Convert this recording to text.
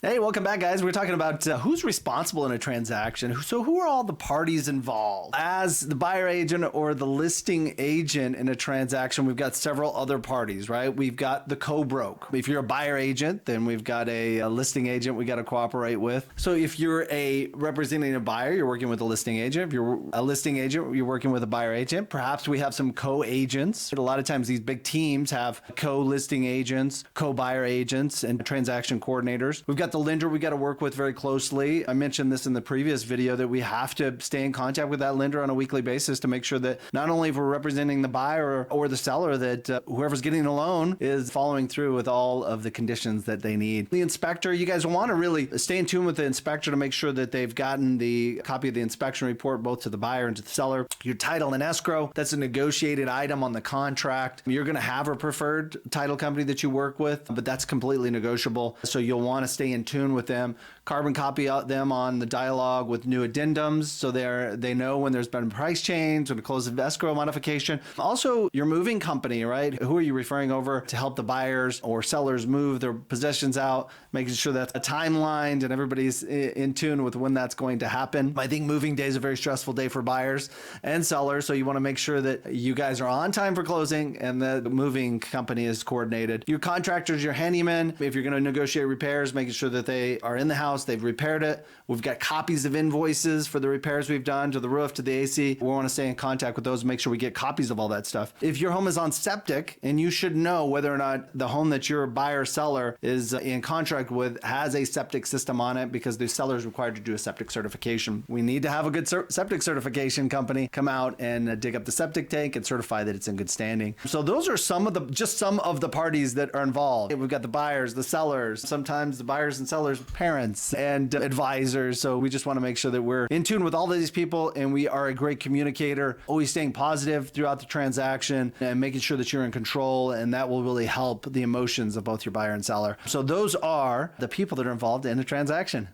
Hey, welcome back, guys. We're talking about who's responsible in a transaction. So who are all the parties involved? As the buyer agent or the listing agent in a transaction, we've got several other parties, right? We've got the co-broke. If you're a buyer agent, then we've got a listing agent we got to cooperate with. So if you're representing a buyer, you're working with a listing agent. If you're a listing agent, you're working with a buyer agent. Perhaps we have some co-agents. A lot of times these big teams have co-listing agents, co-buyer agents, and transaction coordinators. We've got the lender we got to work with very closely. I mentioned this in the previous video that we have to stay in contact with that lender on a weekly basis to make sure that not only if we're representing the buyer or the seller, that whoever's getting the loan is following through with all of the conditions that they need. The inspector, you guys want to really stay in tune with the inspector to make sure that they've gotten the copy of the inspection report both to the buyer and to the seller. Your title and escrow, that's a negotiated item on the contract. You're going to have a preferred title company that you work with, but that's completely negotiable. So you'll want to stay in tune with them. Carbon copy them on the dialogue with new addendums so they know when there's been a price change or a close of escrow modification. Also, your moving company, right? Who are you referring over to help the buyers or sellers move their possessions out, making sure that's a timeline and everybody's in tune with when that's going to happen. I think moving day is a very stressful day for buyers and sellers, so you want to make sure that you guys are on time for closing and the moving company is coordinated. Your contractors, your handyman, if you're going to negotiate repairs, making sure that they are in the house, they've repaired it. We've got copies of invoices for the repairs we've done to the roof, to the AC. We want to stay in contact with those and make sure we get copies of all that stuff. If your home is on septic, and you should know whether or not the home that your buyer seller is in contract with has a septic system on it, because the seller is required to do a septic certification. We need to have a good septic certification company come out and dig up the septic tank and certify that it's in good standing. So those are some of the parties that are involved. We've got the buyers, the sellers, sometimes the buyers and sellers, parents and advisors. So we just want to make sure that we're in tune with all of these people and we are a great communicator, always staying positive throughout the transaction and making sure that you're in control, and that will really help the emotions of both your buyer and seller. So those are the people that are involved in a transaction.